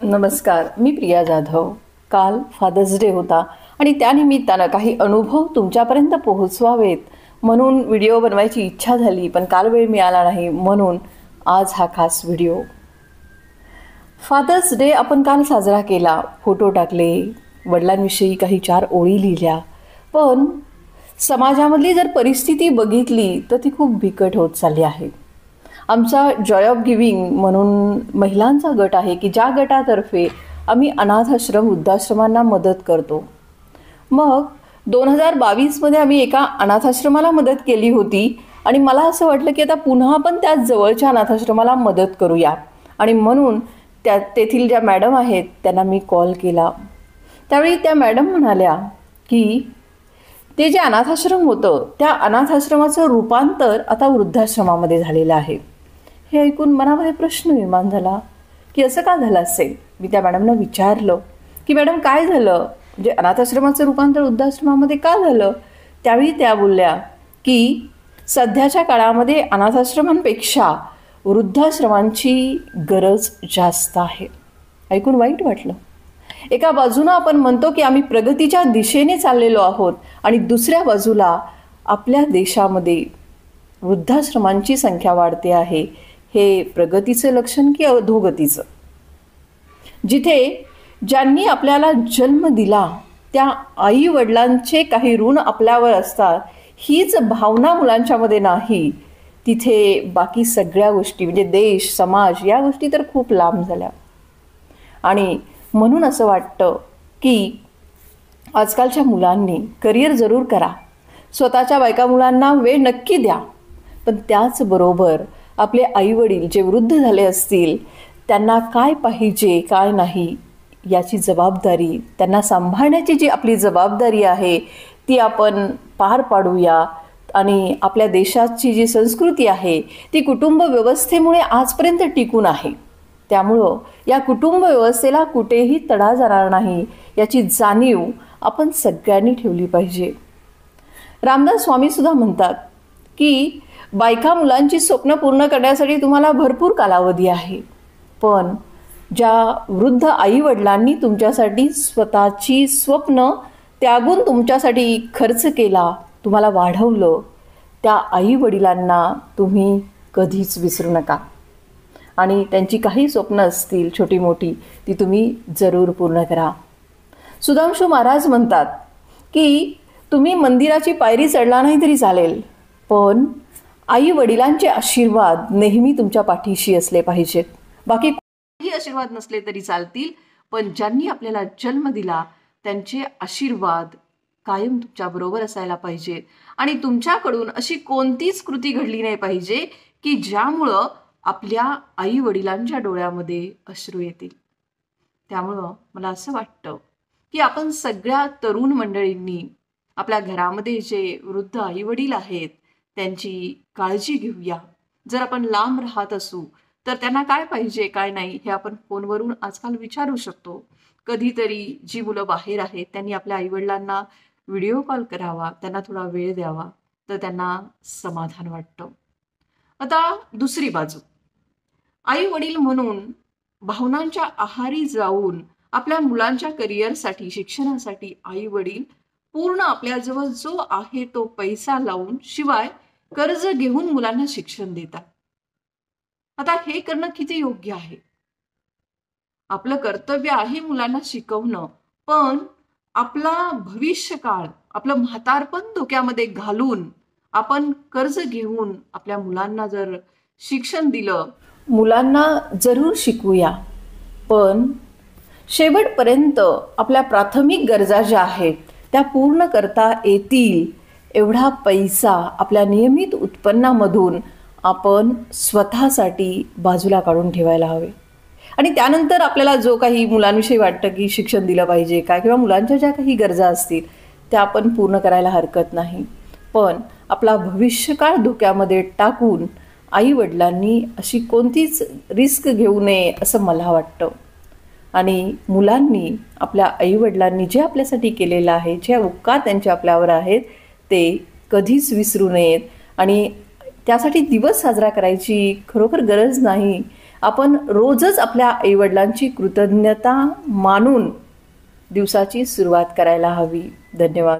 नमस्कार, मी प्रिया जाधव. काल fathers day होता आणि त्यानिमित्तानं काही अनुभव तुमच्यापर्यंत पोहोचवावेत म्हणून व्हिडिओ बनवायची इच्छा झाली, पण काल वेळ मिळाला नाही म्हणून आज हा खास व्हिडिओ. फादर्स डे आपण काल साजरा केला, फोटो टाकले, वडिलांविषयी काही 4 ओळी लिहिल्या. पण समाजामधली जर परिस्थिती बघितली तर ती खूप बिकट होत चालली आहे. आमचा जॉय ऑफ गिविंग म्हणून महिलांचा गट आहे की ज्या गटातर्फे आम्ही अनाथाश्रम वृद्धाश्रमांना मदत करतो. मग 2022मध्ये आम्ही एका अनाथाश्रमाला मदत केली होती आणि मला असं वाटलं की आता पुन्हा आपण त्याच जवळच्या अनाथाश्रमाला मदत करूया आणि म्हणून तेथील ज्या मॅडम आहेत त्यांना मी कॉल केला. त्यावेळी त्या मॅडम म्हणाल्या की ते जे अनाथाश्रम होतं त्या अनाथाश्रमाचं रूपांतर आता वृद्धाश्रमामध्ये झालेलं आहे. हे ऐकून मनामध्ये प्रश्न निर्माण झाला की असं का झालं असेल. मी त्या मॅडमना विचारलं की मॅडम काय झालं, म्हणजे अनाथाश्रमाचं रूपांतर वृद्धाश्रमामध्ये का झालं. त्यावेळी त्या बोलल्या की सध्याच्या काळामध्ये अनाथाश्रमांपेक्षा वृद्धाश्रमांची गरज जास्त आहे. ऐकून वाईट वाटलं. एका बाजूनं आपण म्हणतो की आम्ही प्रगतीच्या दिशेने चाललेलो आहोत आणि दुसऱ्या बाजूला आपल्या देशामध्ये वृद्धाश्रमांची संख्या वाढते आहे. हे प्रगतीचं लक्षण की अधोगतीचं. जिथे ज्यांनी आपल्याला जन्म दिला त्या आई वडिलांचे काही ऋण आपल्यावर असतात, हीच भावना मुलांच्यामध्ये नाही, तिथे बाकी सगळ्या गोष्टी म्हणजे देश समाज या गोष्टी तर खूप लांब झाल्या. आणि म्हणून असं वाटतं की आजकालच्या मुलांनी करिअर जरूर करा, स्वतःच्या बायका मुलांना वेळ नक्की द्या, पण त्याचबरोबर आपले आईवडील जे वृद्ध झाले असतील त्यांना काय पाहिजे काय नाही याची जबाबदारी, त्यांना सांभाळण्याची जी आपली जबाबदारी आहे ती आपण पार पाडूया. आणि आपल्या देशाची जी संस्कृती आहे ती कुटुंब व्यवस्थेमुळे आजपर्यंत टिकून आहे. त्यामुळं या कुटुंब व्यवस्थेला कुठेही तडा जाणार नाही याची जाणीव आपण सगळ्यांनी ठेवली पाहिजे. रामदास स्वामीसुद्धा म्हणतात की बायका मुलांची स्वप्न पूर्ण करण्यासाठी तुम्हाला भरपूर कालावधी आहे, पण ज्या वृद्ध आईवडिलांनी तुमच्यासाठी स्वतःची स्वप्न त्यागून तुमच्यासाठी खर्च केला, तुम्हाला वाढवलं, त्या आईवडिलांना तुम्ही कधीच विसरू नका. आणि त्यांची काही स्वप्न असतील छोटी मोठी ती तुम्ही जरूर पूर्ण करा. सुधांशू महाराज म्हणतात की तुम्ही मंदिराची पायरी चढला नाही तरी चालेल, पण आई वडिलांचे आशीर्वाद नेहमी तुमच्या पाठीशी असले पाहिजेत. बाकी काही आशीर्वाद नसले तरी चालतील, पण ज्यांनी आपल्याला जन्म दिला त्यांचे आशीर्वाद कायम तुमच्याबरोबर असायला पाहिजेत. आणि तुमच्याकडून अशी कोणतीच कृती घडली नाही पाहिजे की ज्यामुळं आपल्या आई वडिलांच्या डोळ्यामध्ये अश्रू येतील. त्यामुळं मला असं वाटतं की आपण सगळ्या तरुण मंडळींनी आपल्या घरामध्ये जे वृद्ध आई वडील आहेत त्यांची काळजी घेऊया. जर आपण लांब राहत असू तर त्यांना काय पाहिजे काय नाही हे आपण फोनवरून आजकाल विचारू शकतो. कधीतरी जी मुलं बाहेर आहेत त्यांनी आपल्या आईवडिलांना व्हिडिओ कॉल करावा, त्यांना थोडा वेळ द्यावा, तर त्यांना समाधान वाटतं. आता दुसरी बाजू, आई वडील म्हणून भावनांच्या आहारी जाऊन आपल्या मुलांच्या करिअरसाठी शिक्षणासाठी आई वडील पूर्ण आपल्याजवळ जो आहे तो पैसा लावून शिवाय कर्ज घेऊन मुलांना शिक्षण देतात. आता हे करणं किती योग्य आहे. आपलं कर्तव्य आहे मुलांना शिकवणं, पण आपला भविष्यकाळ आपलं म्हातारपण डोक्यामध्ये घालून आपण कर्ज घेऊन आपल्या मुलांना जर शिक्षण दिलं, मुलांना जरूर शिकवूया, पण शेवटपर्यंत आपल्या प्राथमिक गरजा ज्या आहेत त्या पूर्ण करता येतील एवढा पैसा आपल्या नियमित उत्पन्नामधून आपण स्वतःसाठी बाजूला काढून ठेवायला हवे. आणि त्यानंतर आपल्याला जो काही मुलांविषयी वाटतं की शिक्षण दिलं पाहिजे काय किंवा मुलांच्या ज्या काही गरजा असतील त्या आपण पूर्ण करायला हरकत नाही, पण आपला भविष्यकाळ धोक्यामध्ये टाकून आई वडिलांनी अशी कोणतीच रिस्क घेऊ नये असं मला वाटतं. आणि मुलांनी आपल्या आईवडिलांनी जे आपल्यासाठी केलेलं आहे, जे उपकार त्यांचे आपल्यावर आहेत ते कधीच विसरू नयेत. आणि त्यासाठी दिवस साजरा करायची खरोखर गरज नाही. आपण रोजच आपल्या आईवडिलांची कृतज्ञता मानून दिवसाची सुरुवात करायला हवी. धन्यवाद.